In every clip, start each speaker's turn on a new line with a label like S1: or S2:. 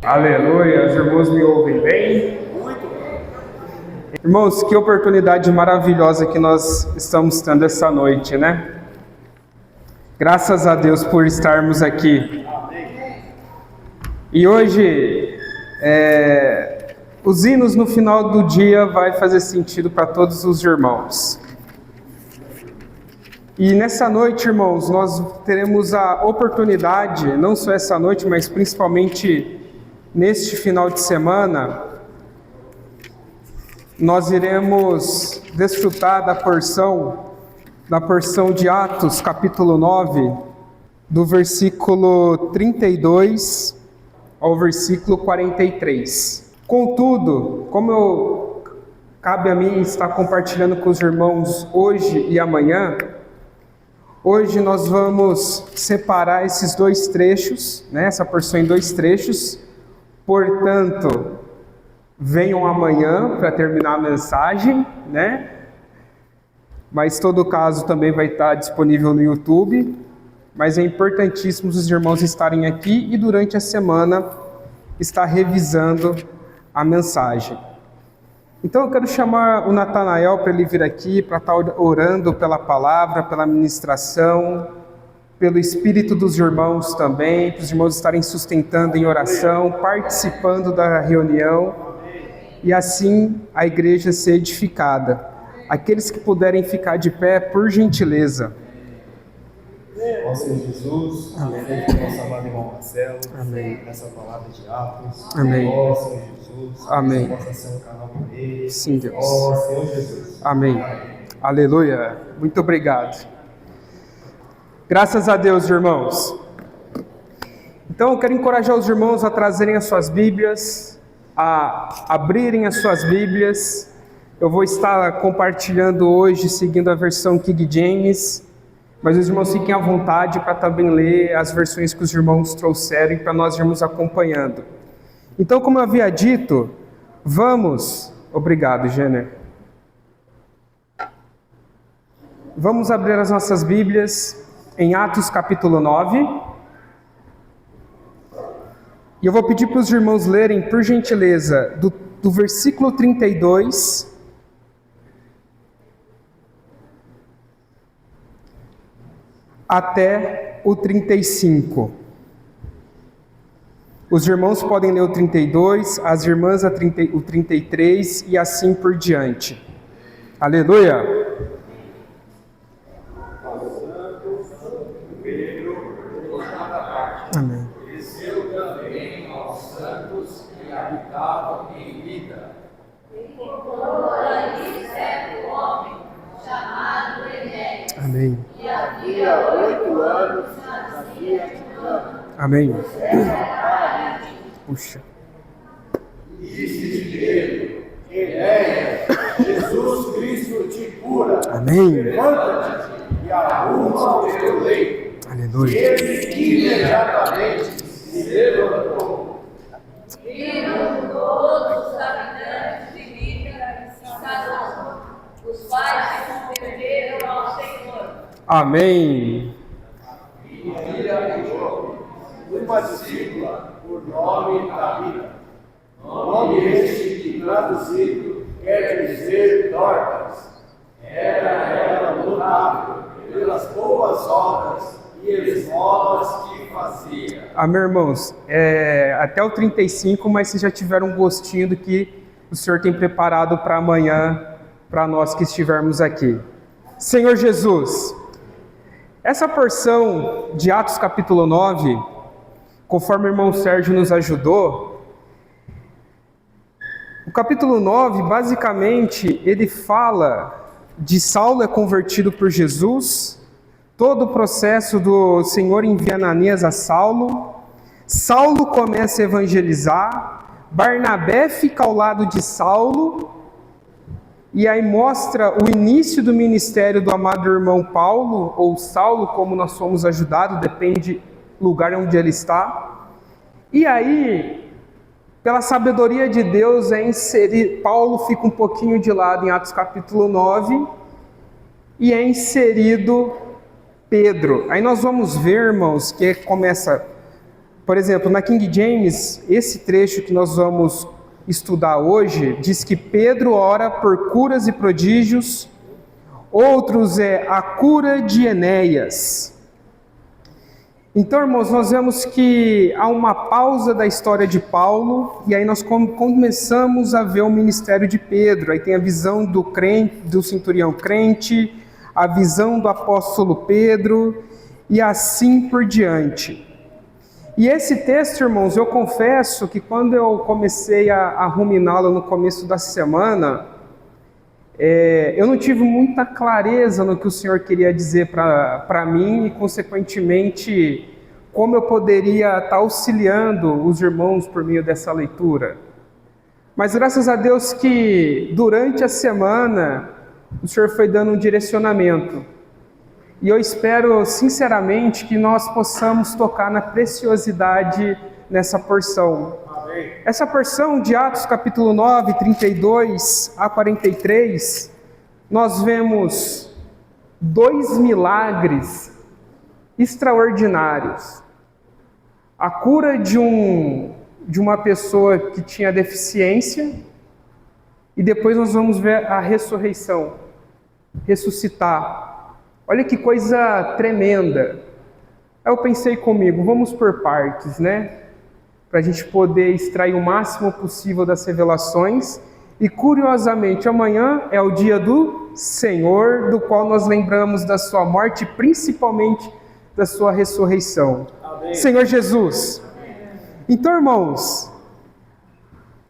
S1: Aleluia, os irmãos me ouvem bem?
S2: Muito bem.
S1: Irmãos, que oportunidade maravilhosa que nós estamos tendo essa noite, né? Graças a Deus por estarmos aqui. E hoje, os hinos no final do dia vai fazer sentido para todos os irmãos. E nessa noite, irmãos, nós teremos a oportunidade, não só essa noite, mas principalmente neste final de semana, nós iremos desfrutar da porção de Atos, capítulo 9, do versículo 32 ao versículo 43. Contudo, como cabe a mim estar compartilhando com os irmãos hoje e amanhã, hoje nós vamos separar esses dois trechos, né, essa porção em dois trechos. Portanto, venham amanhã para terminar a mensagem, né? Mas todo o caso também vai estar disponível no YouTube. Mas é importantíssimo os irmãos estarem aqui e durante a semana estar revisando a mensagem. Então eu quero chamar o Natanael para ele vir aqui, para estar orando pela palavra, pela ministração, pelo espírito dos irmãos também, para os irmãos estarem sustentando em oração, participando da reunião, e assim a igreja ser edificada. Aqueles que puderem ficar de pé, por gentileza.
S2: Ó Senhor Jesus, amém. Nosso amado irmão Marcelo,
S1: amém.
S2: Nessa palavra de Atos,
S1: amém.
S2: Ó Senhor Jesus,
S1: amém.
S2: Possa ser um canal para ele.
S1: Sim, Deus.
S2: Ó Senhor Jesus,
S1: amém. Aleluia. Muito obrigado. Graças a Deus, irmãos. Então, eu quero encorajar os irmãos a trazerem as suas Bíblias, a abrirem as suas Bíblias. Eu vou estar compartilhando hoje, seguindo a versão King James, mas os irmãos fiquem à vontade para também ler as versões que os irmãos trouxeram para nós irmos acompanhando. Então, como eu havia dito, vamos... Obrigado, Jenner. Vamos abrir as nossas Bíblias em Atos capítulo 9, e eu vou pedir para os irmãos lerem, por gentileza, do versículo 32 até o 35. Os irmãos podem ler o 32, as irmãs o 33 e assim por diante. Aleluia! Amém.
S3: Desceu também aos santos que habitavam em Lida. Encontrou ali certo homem, chamado Enéas.
S1: Amém.
S3: E havia 8 anos fazia de cama.
S1: Amém. Puxa.
S2: disse-te Pedro, Enéas, Jesus Cristo te cura.
S1: Amém.
S2: Levanta-te e arruma o teu leito.
S1: Aleluia.
S2: Ele imediatamente se levantou.
S3: Viram todos os habitantes de Lida e Sarón, os quais se converteram ao Senhor.
S1: Amém.
S2: E havia uma discípula por nome Tabita, nome este que traduzido quer dizer Dorcas. Era ela notável pelas boas obras e esmolas que fazia.
S1: Amém, irmãos. Até o 35, mas vocês já tiveram um gostinho do que o Senhor tem preparado para amanhã, para nós que estivermos aqui. Senhor Jesus, essa porção de Atos capítulo 9, conforme o irmão Sérgio nos ajudou, o capítulo 9, basicamente, ele fala de Saulo é convertido por Jesus, todo o processo do Senhor envia Ananias a Saulo, Saulo começa a evangelizar, Barnabé fica ao lado de Saulo, e aí mostra o início do ministério do amado irmão Paulo, ou Saulo, como nós fomos ajudados, depende do lugar onde ele está. E aí, pela sabedoria de Deus, Paulo fica um pouquinho de lado em Atos capítulo 9, e é inserido Pedro. Aí nós vamos ver, irmãos, que começa Por exemplo, na King James, esse trecho que nós vamos estudar hoje diz que Pedro ora por curas e prodígios, outros é a cura de Enéas. Então, irmãos, nós vemos que há uma pausa da história de Paulo, e aí nós começamos a ver o ministério de Pedro. Aí tem a visão do crente, do centurião crente, a visão do apóstolo Pedro, e assim por diante. E esse texto, irmãos, eu confesso que quando eu comecei a ruminá-lo no começo da semana, eu não tive muita clareza no que o Senhor queria dizer para mim e, consequentemente, como eu poderia estar auxiliando os irmãos por meio dessa leitura. Mas graças a Deus que durante a semana o Senhor foi dando um direcionamento. E eu espero sinceramente que nós possamos tocar na preciosidade nessa porção. Amém. Essa porção de Atos capítulo 9, 32 a 43, nós vemos 2 milagres extraordinários. A cura de uma pessoa que tinha deficiência, e depois nós vamos ver a ressurreição, ressuscitar. Olha que coisa tremenda. Aí eu pensei comigo, vamos por partes, né? Para a gente poder extrair o máximo possível das revelações. E curiosamente, amanhã é o dia do Senhor, do qual nós lembramos da sua morte, principalmente da sua ressurreição. Amém. Senhor Jesus. Então, irmãos,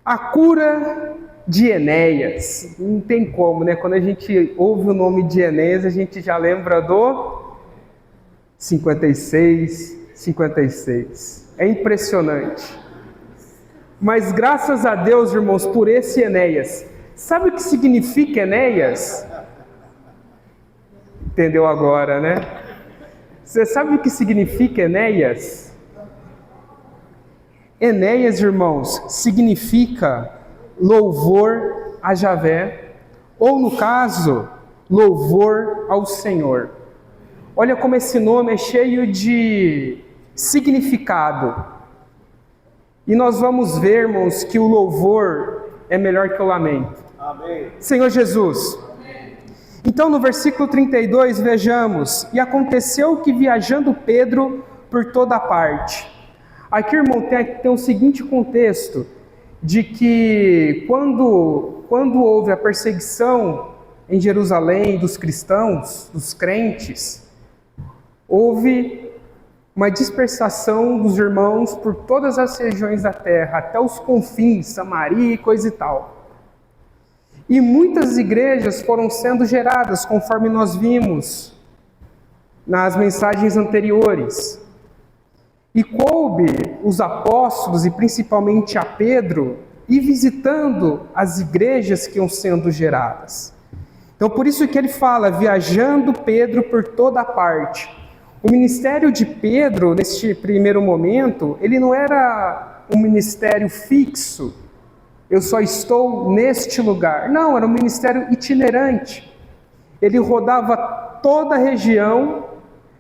S1: a cura de Enéas, não tem como, né? Quando a gente ouve o nome de Enéas, a gente já lembra do 56. É impressionante. Mas graças a Deus, irmãos, por esse Enéas. Sabe o que significa Enéas? Entendeu agora, né? Você sabe o que significa Enéas? Enéas, irmãos, significa louvor a Javé, ou no caso, louvor ao Senhor. Olha como esse nome é cheio de significado. E nós vamos ver, irmãos, que o louvor é melhor que o lamento. Amém. Senhor Jesus. Amém. Então, no versículo 32, vejamos: e aconteceu que, viajando Pedro por toda parte. Aqui, irmão, tem o seguinte contexto, de que quando houve a perseguição em Jerusalém dos cristãos, dos crentes, houve uma dispersação dos irmãos por todas as regiões da terra, até os confins, Samaria e coisa e tal. E muitas igrejas foram sendo geradas, conforme nós vimos nas mensagens anteriores. E coube os apóstolos, e principalmente a Pedro, ir visitando as igrejas que iam sendo geradas. Então, por isso que ele fala, viajando Pedro por toda parte. O ministério de Pedro, neste primeiro momento, ele não era um ministério fixo. Eu só estou neste lugar. Não, era um ministério itinerante. Ele rodava toda a região,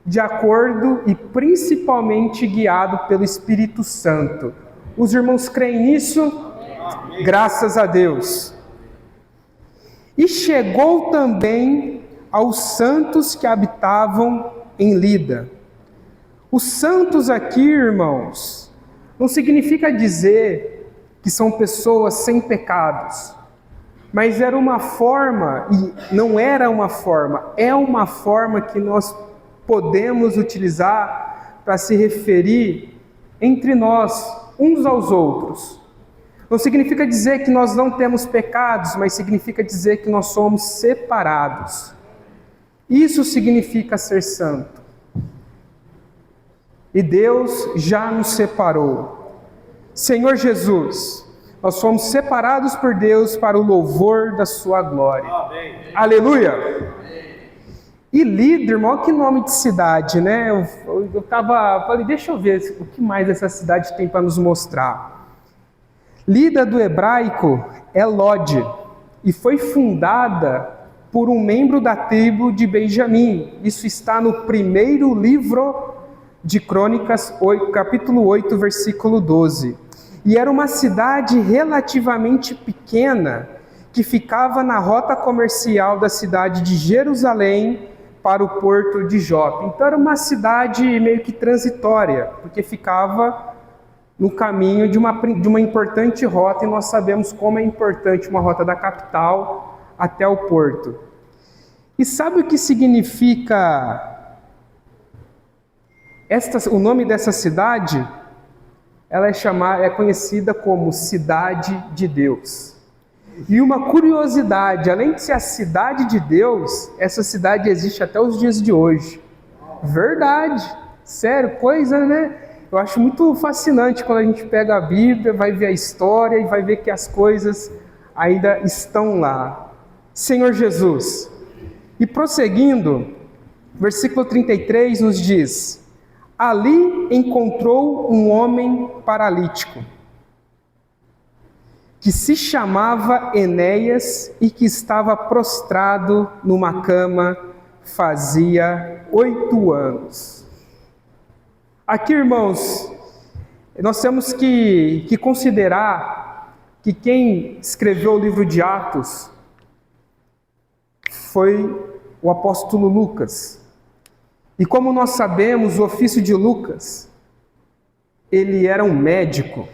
S1: de acordo e principalmente guiado pelo Espírito Santo. Os irmãos creem nisso? Amém. Graças a Deus. E chegou também aos santos que habitavam em Lida. Os santos aqui, irmãos, não significa dizer que são pessoas sem pecados, mas era uma forma, e não era uma forma, é uma forma que nós podemos utilizar para se referir entre nós, uns aos outros. Não significa dizer que nós não temos pecados, mas significa dizer que nós somos separados. Isso significa ser santo. E Deus já nos separou. Senhor Jesus, nós fomos separados por Deus para o louvor da sua glória. Amém. Aleluia! E Lida, irmão, que nome de cidade, né? Eu falei, deixa eu ver o que mais essa cidade tem para nos mostrar. Lida do hebraico é Lod, e foi fundada por um membro da tribo de Benjamim. Isso está no primeiro livro de Crônicas, capítulo 8, versículo 12. E era uma cidade relativamente pequena, que ficava na rota comercial da cidade de Jerusalém para o porto de Jope. Então era uma cidade meio que transitória, porque ficava no caminho de uma importante rota, e nós sabemos como é importante uma rota da capital até o porto. E sabe o que significa o nome dessa cidade? Ela é conhecida como Cidade de Deus. E uma curiosidade, além de ser a cidade de Deus, essa cidade existe até os dias de hoje. Verdade, sério, coisa, né? Eu acho muito fascinante quando a gente pega a Bíblia, vai ver a história e vai ver que as coisas ainda estão lá. Senhor Jesus. E prosseguindo, versículo 33 nos diz: ali encontrou um homem paralítico, que se chamava Enéas e que estava prostrado numa cama fazia 8 anos. Aqui, irmãos, nós temos que considerar que quem escreveu o livro de Atos foi o apóstolo Lucas. E como nós sabemos, o ofício de Lucas, ele era um médico.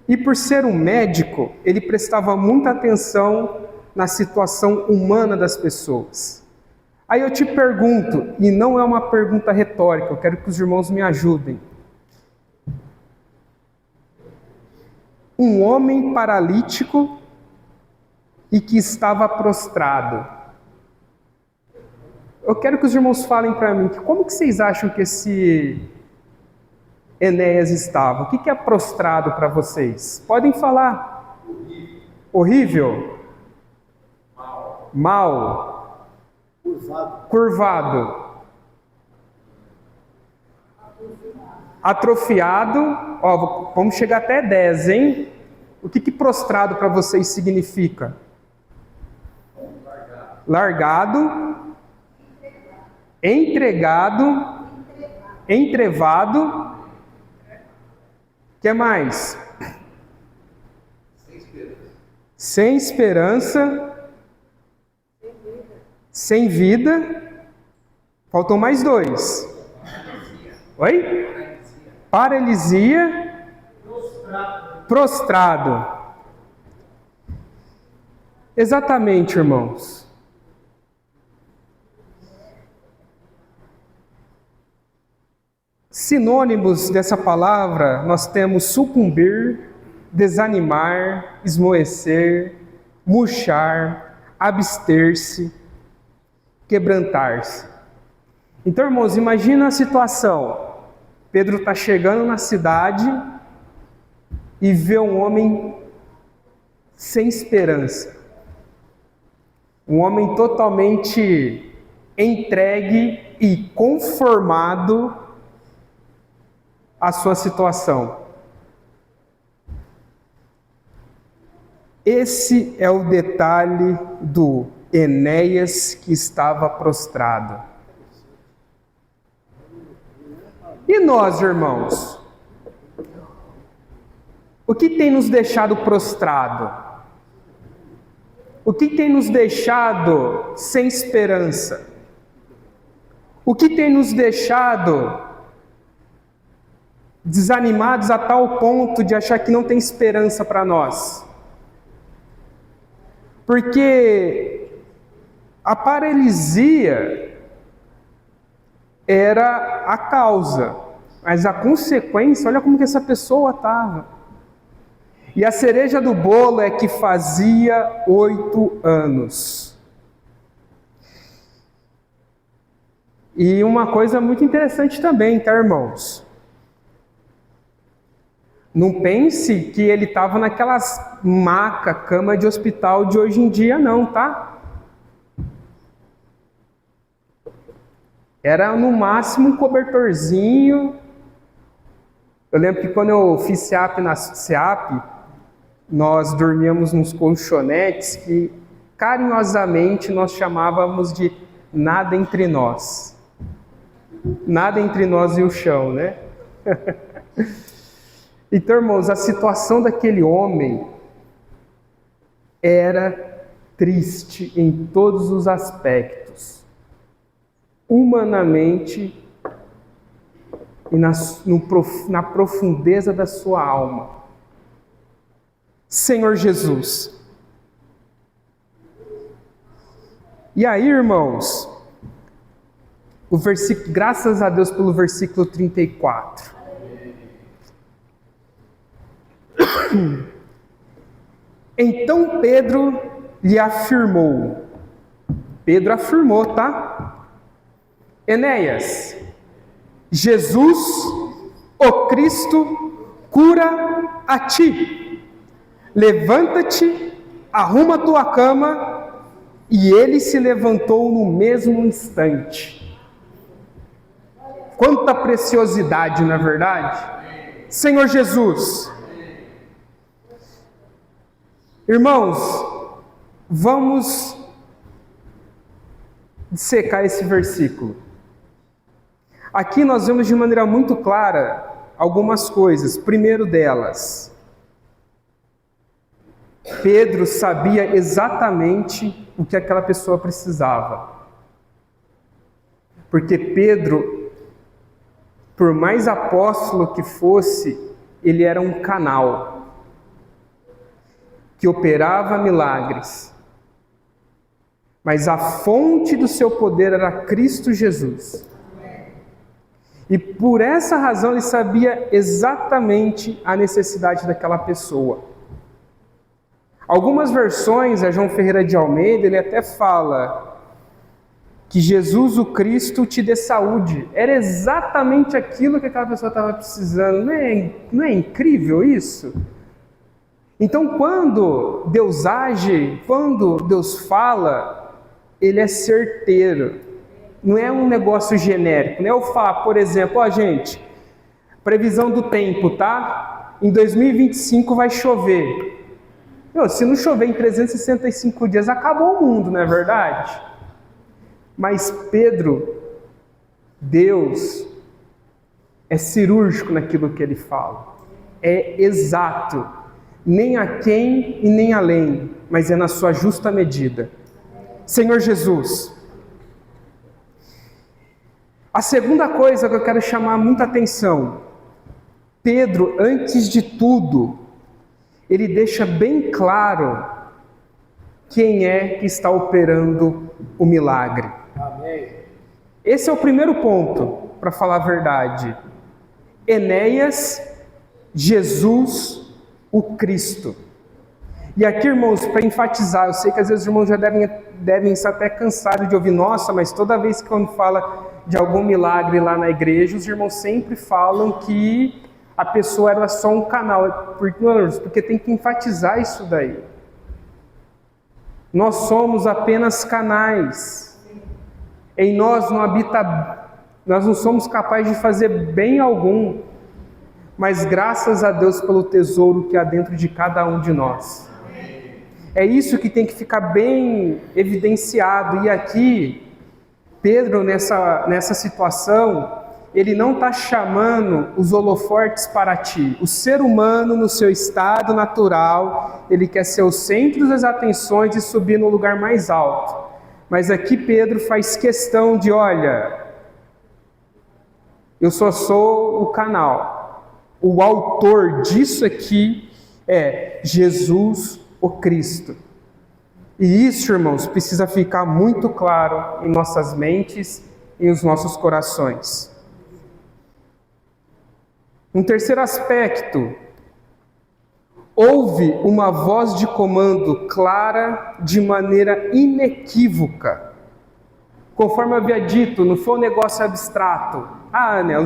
S1: E por ser um médico, ele prestava muita atenção na situação humana das pessoas. Aí eu te pergunto, e não é uma pergunta retórica, eu quero que os irmãos me ajudem. Um homem paralítico e que estava prostrado. Eu quero que os irmãos falem para mim, como que vocês acham que esse Enéas estava? O que é prostrado para vocês? Podem falar. Horrível? Mal. Curvado. Atrofiado. Ó, vamos chegar até 10, hein? O que prostrado para vocês significa? Largado. Entregado. Entrevado. O que mais? Sem esperança. Sem vida. Faltam mais 2. Oi? Paralisia. Prostrado. Exatamente, irmãos. Sinônimos dessa palavra, nós temos sucumbir, desanimar, esmoecer, murchar, abster-se, quebrantar-se. Então, irmãos, imagina a situação. Pedro está chegando na cidade e vê um homem sem esperança. Um homem totalmente entregue e conformado à sua situação. Esse é o detalhe do Enéas que estava prostrado. E nós, irmãos? O que tem nos deixado prostrado? O que tem nos deixado sem esperança? O que tem nos deixado desanimados a tal ponto de achar que não tem esperança para nós? Porque a paralisia era a causa, mas a consequência, olha como que essa pessoa estava. E a cereja do bolo é que fazia 8 anos. E uma coisa muito interessante também, tá, irmãos? Não pense que ele estava naquelas cama de hospital de hoje em dia, não, tá? Era no máximo um cobertorzinho. Eu lembro que quando eu fiz SEAP na SEAP, nós dormíamos nos colchonetes que carinhosamente nós chamávamos de nada entre nós. Nada entre nós e o chão, né? Então, irmãos, a situação daquele homem era triste em todos os aspectos, humanamente e na profundeza da sua alma. Senhor Jesus. E aí, irmãos, graças a Deus pelo versículo 34. Então Pedro lhe afirmou. Pedro afirmou, tá? Enéas, Jesus, o Cristo, cura a ti. Levanta-te, arruma a tua cama. E ele se levantou no mesmo instante. Quanta preciosidade, não é verdade? Senhor Jesus. Irmãos, vamos dissecar esse versículo. Aqui nós vemos de maneira muito clara algumas coisas. Primeiro delas, Pedro sabia exatamente o que aquela pessoa precisava. Porque Pedro, por mais apóstolo que fosse, ele era um canal que operava milagres. Mas a fonte do seu poder era Cristo Jesus. E por essa razão ele sabia exatamente a necessidade daquela pessoa. Algumas versões, a João Ferreira de Almeida, ele até fala que Jesus, o Cristo, te dê saúde. Era exatamente aquilo que aquela pessoa estava precisando. Não é incrível isso? Então, quando Deus age, quando Deus fala, Ele é certeiro. Não é um negócio genérico. Não é eu falar, por exemplo, gente, previsão do tempo, tá? Em 2025 vai chover. Se não chover em 365 dias, acabou o mundo, não é verdade? Mas Pedro, Deus, é cirúrgico naquilo que ele fala. É exato. Nem aquém e nem além, mas é na sua justa medida. Senhor Jesus. A segunda coisa que eu quero chamar muita atenção. Pedro, antes de tudo, ele deixa bem claro quem é que está operando o milagre.
S2: Amém.
S1: Esse é o primeiro ponto, para falar a verdade. Enéas, Jesus, o Cristo. E aqui, irmãos, para enfatizar, eu sei que às vezes os irmãos já devem estar até cansados de ouvir, nossa, mas toda vez que quando fala de algum milagre lá na igreja, os irmãos sempre falam que a pessoa era só um canal, porque tem que enfatizar isso daí. Nós somos apenas canais. Em nós não habita, nós não somos capazes de fazer bem algum, mas graças a Deus pelo tesouro que há dentro de cada um de nós. É isso que tem que ficar bem evidenciado. E aqui, Pedro, nessa situação, ele não está chamando os holofortes para ti. O ser humano, no seu estado natural, ele quer ser o centro das atenções e subir no lugar mais alto. Mas aqui Pedro faz questão de, olha, eu só sou o canal. O autor disso aqui é Jesus, o Cristo. E isso, irmãos, precisa ficar muito claro em nossas mentes e nos nossos corações. Um terceiro aspecto, houve uma voz de comando clara de maneira inequívoca. Conforme eu havia dito, não foi um negócio abstrato.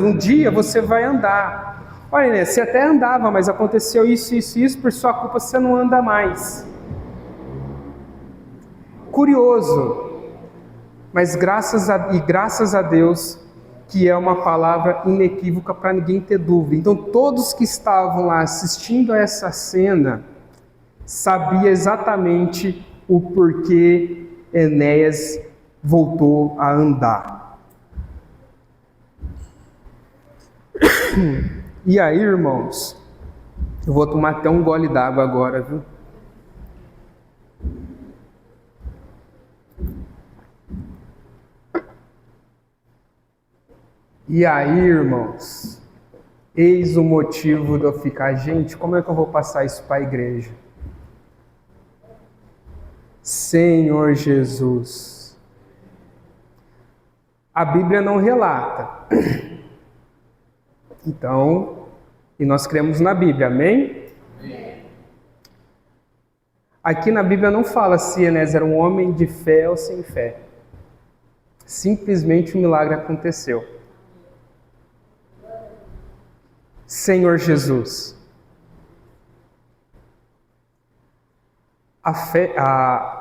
S1: Um dia você vai andar. Olha, você até andava, mas aconteceu isso, por sua culpa você não anda mais. Curioso, mas graças a Deus, que é uma palavra inequívoca para ninguém ter dúvida. Então todos que estavam lá assistindo a essa cena sabiam exatamente o porquê Enéas voltou a andar. E aí, irmãos, eu vou tomar até um gole d'água agora, viu? E aí, irmãos, eis o motivo de eu ficar, gente, como é que eu vou passar isso para a igreja? Senhor Jesus. A Bíblia não relata. Então, e nós cremos na Bíblia, amém? Aqui na Bíblia não fala se Enéas era um homem de fé ou sem fé. Simplesmente o milagre aconteceu. Senhor Jesus.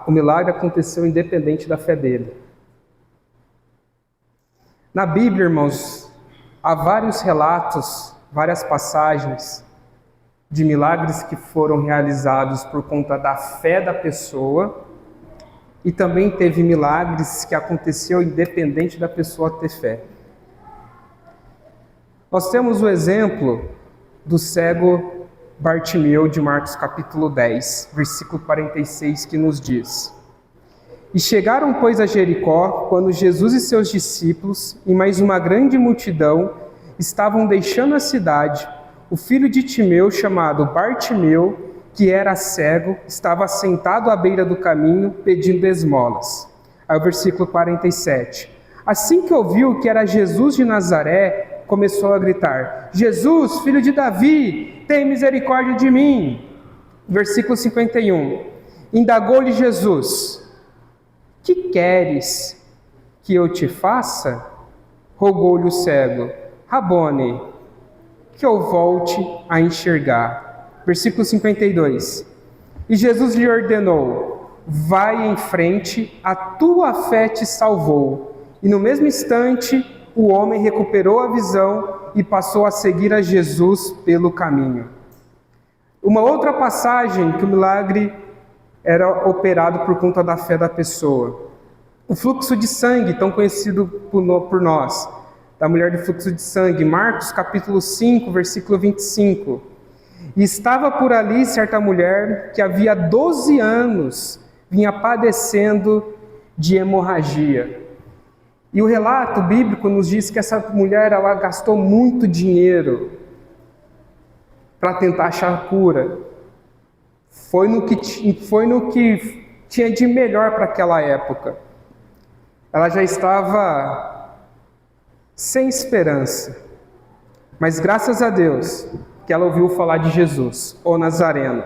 S1: O milagre aconteceu independente da fé dele. Na Bíblia, irmãos, há vários relatos, várias passagens de milagres que foram realizados por conta da fé da pessoa, e também teve milagres que aconteceu independente da pessoa ter fé. Nós temos o exemplo do cego Bartimeu de Marcos capítulo 10, versículo 46, que nos diz: E chegaram, pois, a Jericó, quando Jesus e seus discípulos e mais uma grande multidão estavam deixando a cidade. O filho de Timeu, chamado Bartimeu, que era cego, estava sentado à beira do caminho, pedindo esmolas. Aí o versículo 47. Assim que ouviu que era Jesus de Nazaré, começou a gritar: Jesus, filho de Davi, tem misericórdia de mim. Versículo 51. Indagou-lhe Jesus: Que queres que eu te faça? Rogou-lhe o cego: Rabone, que eu volte a enxergar. Versículo 52. E Jesus lhe ordenou: Vai em frente, a tua fé te salvou. E no mesmo instante, o homem recuperou a visão e passou a seguir a Jesus pelo caminho. Uma outra passagem que o milagre era operado por conta da fé da pessoa. O fluxo de sangue, tão conhecido por nós, da mulher do fluxo de sangue, Marcos capítulo 5, versículo 25. E estava por ali certa mulher que havia 12 anos vinha padecendo de hemorragia. E o relato bíblico nos diz que essa mulher ela gastou muito dinheiro para tentar achar a cura. Foi no que tinha de melhor para aquela época. Ela já estava sem esperança. Mas graças a Deus que ela ouviu falar de Jesus, o Nazareno.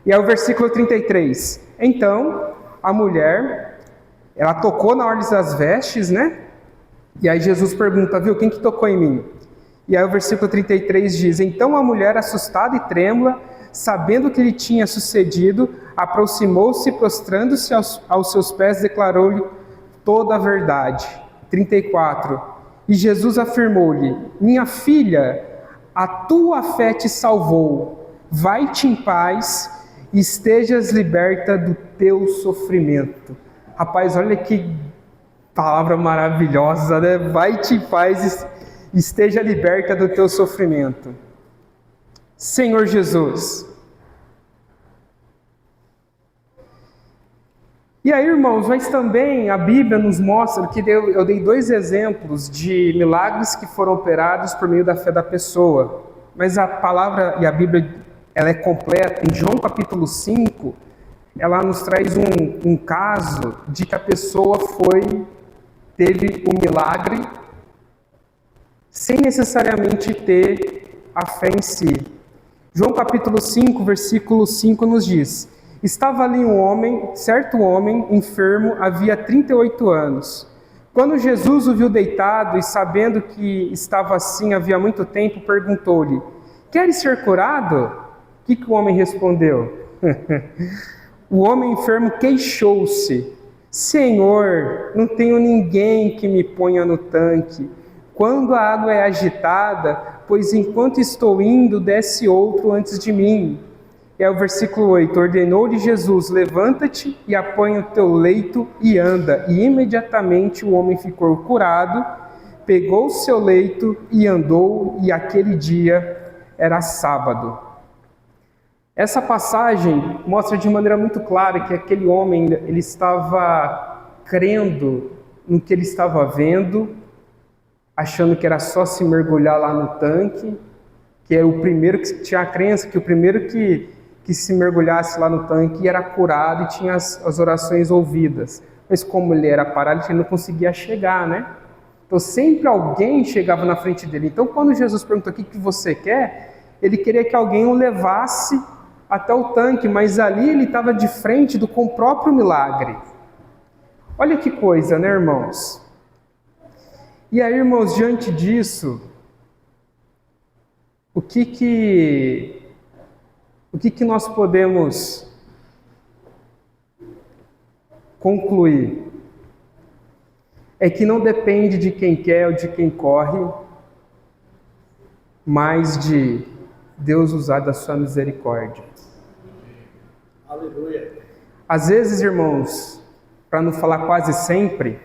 S1: E aí o versículo 33. Então, a mulher, ela tocou na orla das vestes, né? E aí Jesus pergunta, viu, quem que tocou em mim? E aí o versículo 33 diz: Então a mulher, assustada e trêmula, sabendo o que lhe tinha sucedido, aproximou-se e, prostrando-se aos seus pés, declarou-lhe toda a verdade. 34. E Jesus afirmou-lhe: Minha filha, a tua fé te salvou. Vai-te em paz e estejas liberta do teu sofrimento. Rapaz, olha que palavra maravilhosa, né? Vai-te em paz e esteja liberta do teu sofrimento. Senhor Jesus. E aí, irmãos, mas também a Bíblia nos mostra que eu dei 2 exemplos de milagres que foram operados por meio da fé da pessoa. Mas a palavra e a Bíblia, ela é completa. Em João capítulo 5, ela nos traz um caso de que a pessoa teve um milagre sem necessariamente ter a fé em si. João capítulo 5, versículo 5 nos diz: Estava ali certo homem, enfermo, havia 38 anos. Quando Jesus o viu deitado e sabendo que estava assim havia muito tempo, perguntou-lhe: Queres ser curado? O que o homem respondeu? O homem enfermo queixou-se: Senhor, não tenho ninguém que me ponha no tanque quando a água é agitada, pois enquanto estou indo, desce outro antes de mim. É o versículo 8. Ordenou-lhe Jesus: Levanta-te e apanha o teu leito e anda. E imediatamente o homem ficou curado, pegou o seu leito e andou, e aquele dia era sábado. Essa passagem mostra de maneira muito clara que aquele homem, ele estava crendo no que ele estava vendo, achando que era só se mergulhar lá no tanque, que era o primeiro que tinha a crença, que o primeiro que se mergulhasse lá no tanque era curado e tinha as orações ouvidas. Mas como ele era paralítico, ele não conseguia chegar, né? Então sempre alguém chegava na frente dele. Então quando Jesus perguntou o que você quer, ele queria que alguém o levasse até o tanque, mas ali ele estava de frente com o próprio milagre. Olha que coisa, né, irmãos? E aí, irmãos, diante disso, o que nós podemos concluir? É que não depende de quem quer ou de quem corre, mas de Deus usar da sua misericórdia.
S2: Aleluia.
S1: Às vezes, irmãos, para não falar quase sempre,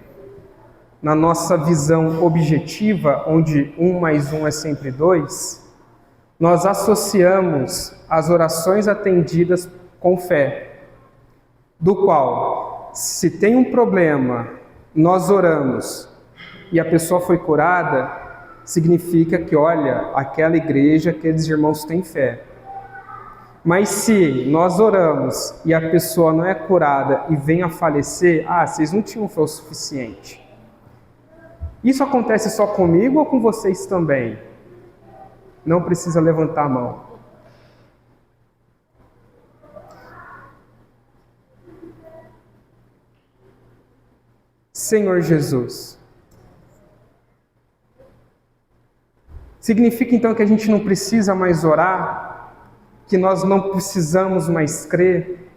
S1: na nossa visão objetiva, onde 1 mais 1 é sempre 2, nós associamos as orações atendidas com fé, do qual, se tem um problema, nós oramos e a pessoa foi curada, significa que, olha, aquela igreja, aqueles irmãos têm fé. Mas se nós oramos e a pessoa não é curada e vem a falecer, vocês não tinham fé o suficiente. Isso acontece só comigo ou com vocês também? Não precisa levantar a mão. Senhor Jesus. Significa então que a gente não precisa mais orar? Que nós não precisamos mais crer?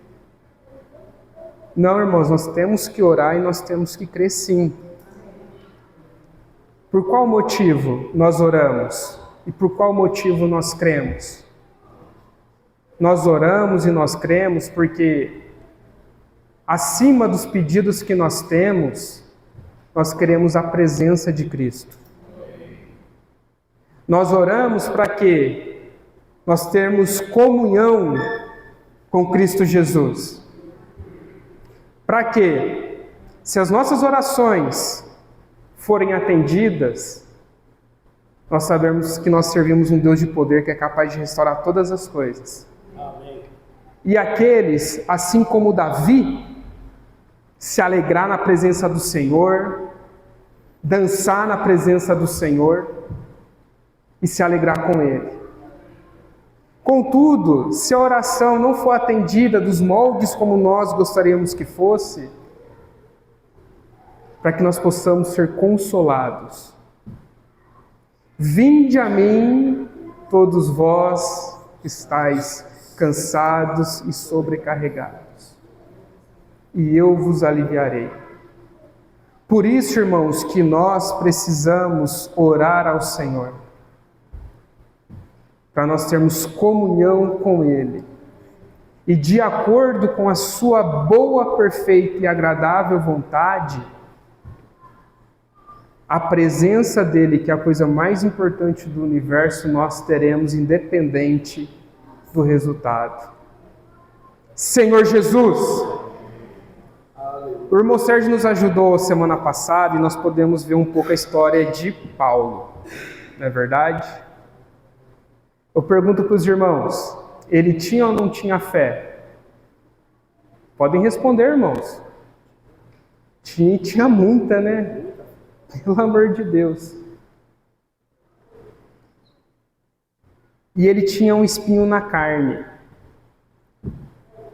S1: Não, irmãos, nós temos que orar e nós temos que crer sim. Por qual motivo nós oramos? E por qual motivo nós cremos? Nós oramos e nós cremos porque, acima dos pedidos que nós temos, nós queremos a presença de Cristo. Nós oramos para quê? Nós termos comunhão com Cristo Jesus. Para quê? Se as nossas orações forem atendidas, nós sabemos que nós servimos um Deus de poder que é capaz de restaurar todas as coisas.
S2: Amém.
S1: E aqueles, assim como Davi, se alegrar na presença do Senhor, dançar na presença do Senhor e se alegrar com Ele. Contudo, se a oração não for atendida dos moldes como nós gostaríamos que fosse, para que nós possamos ser consolados. Vinde a mim, todos vós que estáis cansados e sobrecarregados, e eu vos aliviarei. Por isso, irmãos, que nós precisamos orar ao Senhor, para nós termos comunhão com Ele, e de acordo com a sua boa, perfeita e agradável vontade, a presença dEle, que é a coisa mais importante do universo, nós teremos independente do resultado. Senhor Jesus! O irmão Sérgio nos ajudou semana passada e nós podemos ver um pouco a história de Paulo, não é verdade? Eu pergunto para os irmãos, ele tinha ou não tinha fé? Podem responder, irmãos. Tinha muita, né? Pelo amor de Deus. E ele tinha um espinho na carne.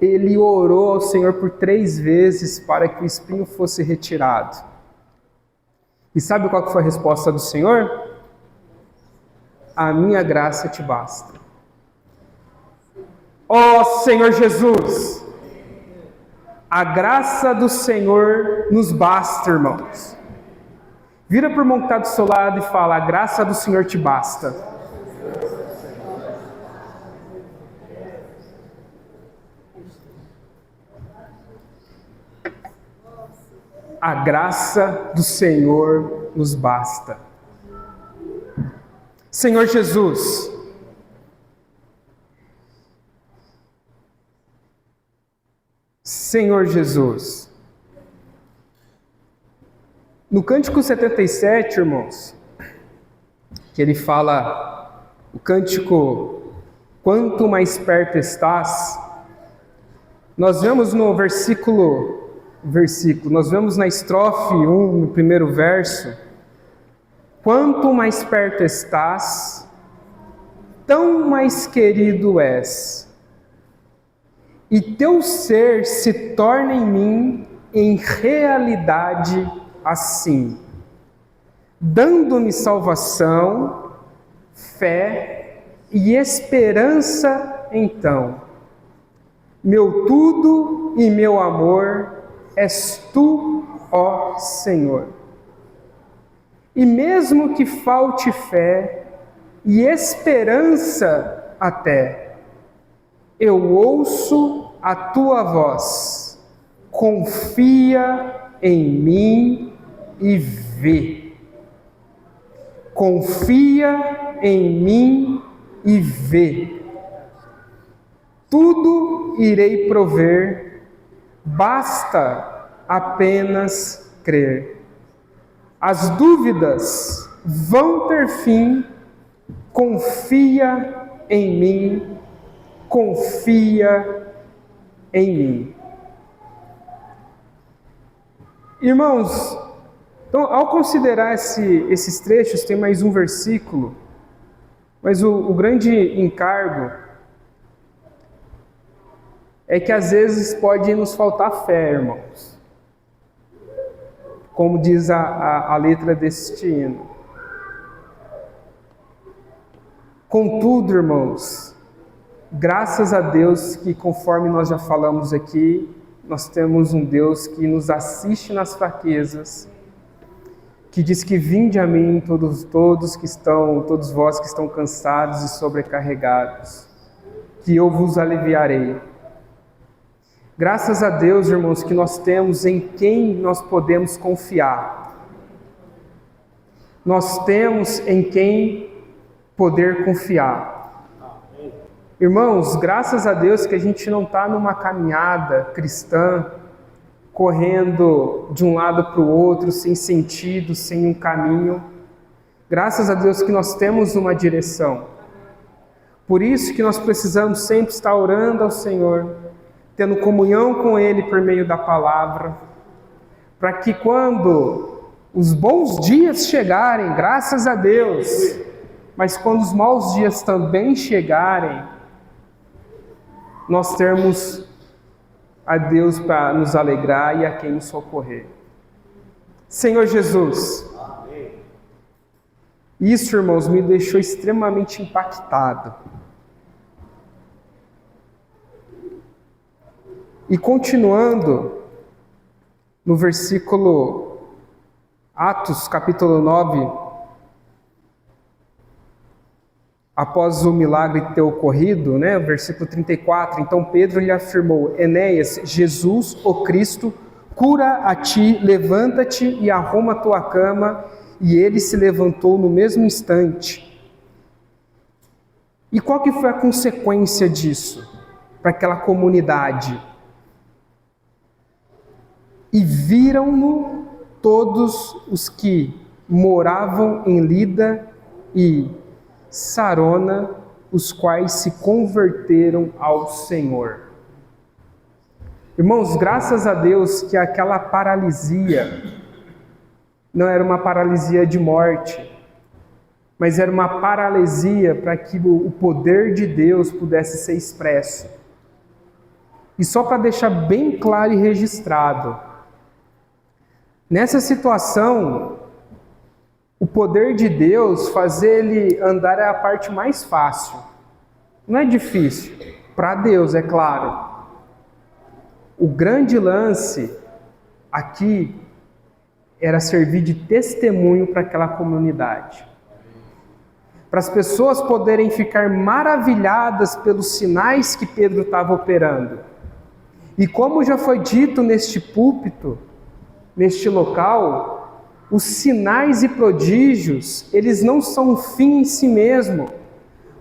S1: Ele orou ao Senhor por 3 vezes para que o espinho fosse retirado. E sabe qual foi a resposta do Senhor? A minha graça te basta. Ó Senhor Jesus, a graça do Senhor nos basta, irmãos. Vira para o irmão que está do seu lado e fala, a graça do Senhor te basta. A graça do Senhor nos basta. Senhor Jesus, Senhor Jesus. No Cântico 77, irmãos, que ele fala, o cântico, quanto mais perto estás, nós vemos no versículo, nós vemos na estrofe 1, no primeiro verso, quanto mais perto estás, tão mais querido és. E teu ser se torna em mim em realidade assim, dando-me salvação, fé e esperança então. Meu tudo e meu amor és tu, ó Senhor. E mesmo que falte fé e esperança até, eu ouço a tua voz, confia em mim e vê. Confia em mim e vê. Tudo irei prover, basta apenas crer. As dúvidas vão ter fim, confia em mim, confia em mim. Irmãos, então, ao considerar esses trechos, tem mais um versículo, mas o grande encargo é que às vezes pode nos faltar fé, irmãos. Como diz a letra deste hino. Contudo, irmãos, graças a Deus que, conforme nós já falamos aqui, nós temos um Deus que nos assiste nas fraquezas, que diz que vinde a mim todos vós que estão cansados e sobrecarregados, que eu vos aliviarei. Graças a Deus, irmãos, que nós temos em quem nós podemos confiar. Nós temos em quem poder confiar. Irmãos, graças a Deus que a gente não está numa caminhada cristã, correndo de um lado para o outro, sem sentido, sem um caminho. Graças a Deus que nós temos uma direção. Por isso que nós precisamos sempre estar orando ao Senhor, tendo comunhão com Ele por meio da palavra, para que quando os bons dias chegarem, graças a Deus, mas quando os maus dias também chegarem, nós termos a Deus para nos alegrar e a quem nos socorrer. Senhor Jesus, isso, irmãos, me deixou extremamente impactado. E continuando, no versículo Atos, capítulo 9, após o milagre ter ocorrido, versículo 34, então Pedro lhe afirmou: Enéas, Jesus, o Cristo, cura a ti, levanta-te e arruma a tua cama. E ele se levantou no mesmo instante. E qual que foi a consequência disso para aquela comunidade? E viram-no todos os que moravam em Lida e Sarona, os quais se converteram ao Senhor. Irmãos, graças a Deus que aquela paralisia não era uma paralisia de morte, mas era uma paralisia para que o poder de Deus pudesse ser expresso. E só para deixar bem claro e registrado, nessa situação, o poder de Deus, fazer ele andar é a parte mais fácil. Não é difícil, para Deus, é claro. O grande lance aqui era servir de testemunho para aquela comunidade. Para as pessoas poderem ficar maravilhadas pelos sinais que Pedro estava operando. E como já foi dito neste púlpito, neste local, Os sinais e prodígios, eles não são um fim em si mesmo,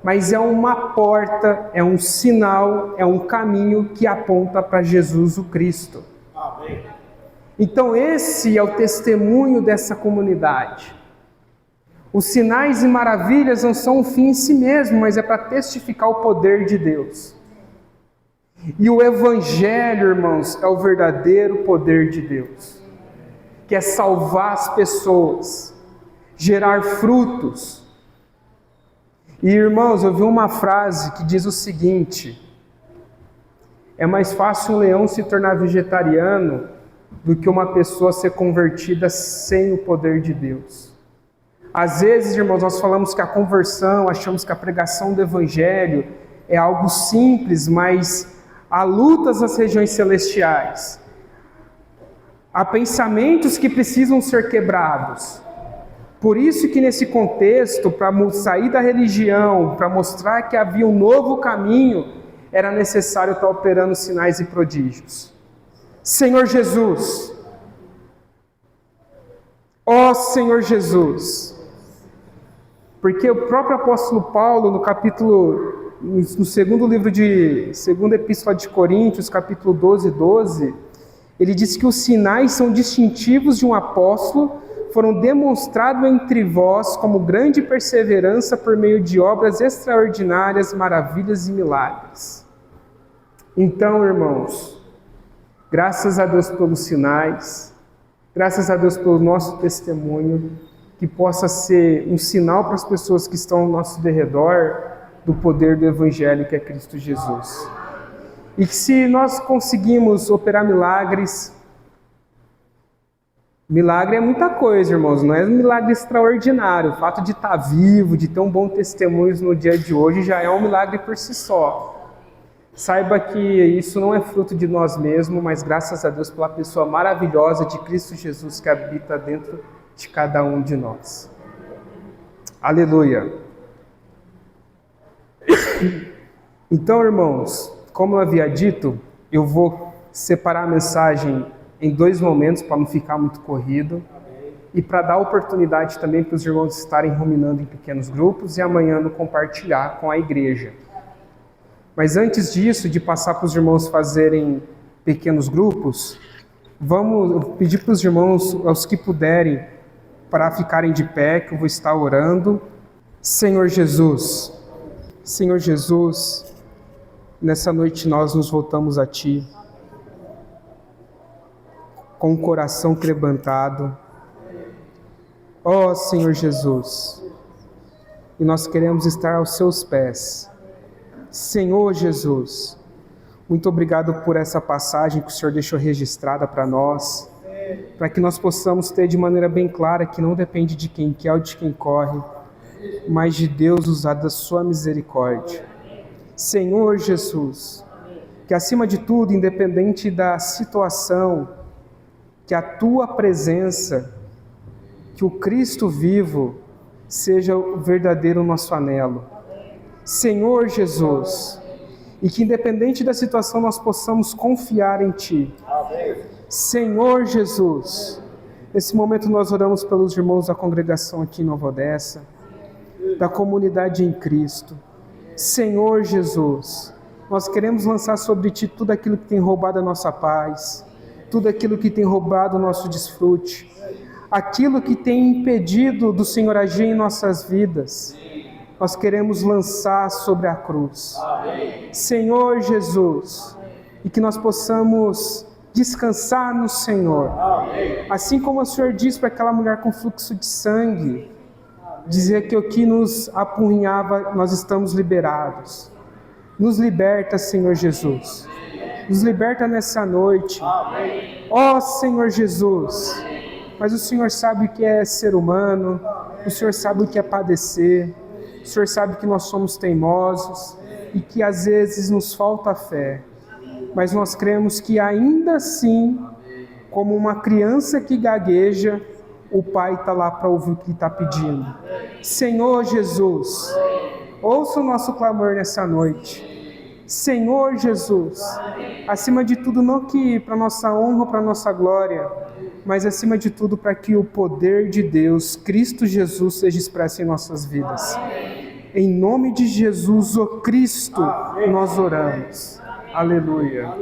S1: mas é uma porta, é um sinal, é um caminho que aponta para Jesus o Cristo.
S2: Amém.
S1: Então esse é o testemunho dessa comunidade. Os sinais e maravilhas não são um fim em si mesmo, mas é para testificar o poder de Deus. E o Evangelho, irmãos, é o verdadeiro poder de Deus, que é salvar as pessoas, gerar frutos. E, irmãos, eu vi uma frase que diz o seguinte: é mais fácil um leão se tornar vegetariano do que uma pessoa ser convertida sem o poder de Deus. Às vezes, irmãos, nós falamos que a conversão, achamos que a pregação do Evangelho é algo simples, mas há lutas nas regiões celestiais. Há pensamentos que precisam ser quebrados. Por isso que nesse contexto, para sair da religião, para mostrar que havia um novo caminho, era necessário estar operando sinais e prodígios. Senhor Jesus, ó Senhor Jesus, porque o próprio apóstolo Paulo, no segundo livro segunda epístola de Coríntios, capítulo 12, ele diz que os sinais são distintivos de um apóstolo, foram demonstrados entre vós como grande perseverança por meio de obras extraordinárias, maravilhas e milagres. Então, irmãos, graças a Deus pelos sinais, graças a Deus pelo nosso testemunho, que possa ser um sinal para as pessoas que estão ao nosso derredor do poder do Evangelho que é Cristo Jesus. E que se nós conseguimos operar milagres, milagre é muita coisa, irmãos, não é um milagre extraordinário. O fato de estar vivo, de ter um bom testemunho no dia de hoje já é um milagre por si só. Saiba que isso não é fruto de nós mesmos, mas graças a Deus pela pessoa maravilhosa de Cristo Jesus que habita dentro de cada um de nós. Aleluia! Então, irmãos, como eu havia dito, eu vou separar a mensagem em 2 momentos para não ficar muito corrido e para dar oportunidade também para os irmãos estarem ruminando em pequenos grupos e amanhã no compartilhar com a igreja. Mas antes disso, de passar para os irmãos fazerem pequenos grupos, vamos pedir para os irmãos, aos que puderem, para ficarem de pé, que eu vou estar orando. Senhor Jesus, nessa noite nós nos voltamos a Ti, com o coração quebrantado. Ó Senhor Jesus, e nós queremos estar aos Seus pés. Senhor Jesus, muito obrigado por essa passagem que o Senhor deixou registrada para nós, para que nós possamos ter de maneira bem clara que não depende de quem quer ou de quem corre, mas de Deus usar da sua misericórdia. Senhor Jesus, que acima de tudo, independente da situação, que a Tua presença, que o Cristo vivo, seja o verdadeiro nosso anelo. Senhor Jesus, e que independente da situação nós possamos confiar em Ti. Senhor Jesus, nesse momento nós oramos pelos irmãos da congregação aqui em Nova Odessa, da comunidade em Cristo. Senhor Jesus, nós queremos lançar sobre Ti tudo aquilo que tem roubado a nossa paz, tudo aquilo que tem roubado o nosso desfrute, aquilo que tem impedido do Senhor agir em nossas vidas. Nós queremos lançar sobre a cruz. Amém. Senhor Jesus, e que nós possamos descansar no Senhor. Amém. Assim como o Senhor disse para aquela mulher com fluxo de sangue, dizia que o que nos apunhava, nós estamos liberados. Nos liberta, Senhor Jesus. Nos liberta nessa noite. Ó Senhor Jesus, mas o Senhor sabe o que é ser humano, o Senhor sabe o que é padecer, o Senhor sabe que nós somos teimosos e que às vezes nos falta fé, mas nós cremos que ainda assim, como uma criança que gagueja, o Pai está lá para ouvir o que está pedindo. Senhor Jesus, ouça o nosso clamor nessa noite. Senhor Jesus. Acima de tudo, não que para nossa honra, para nossa glória, mas acima de tudo para que o poder de Deus, Cristo Jesus, seja expresso em nossas vidas. Em nome de Jesus, o Cristo, nós oramos. Aleluia.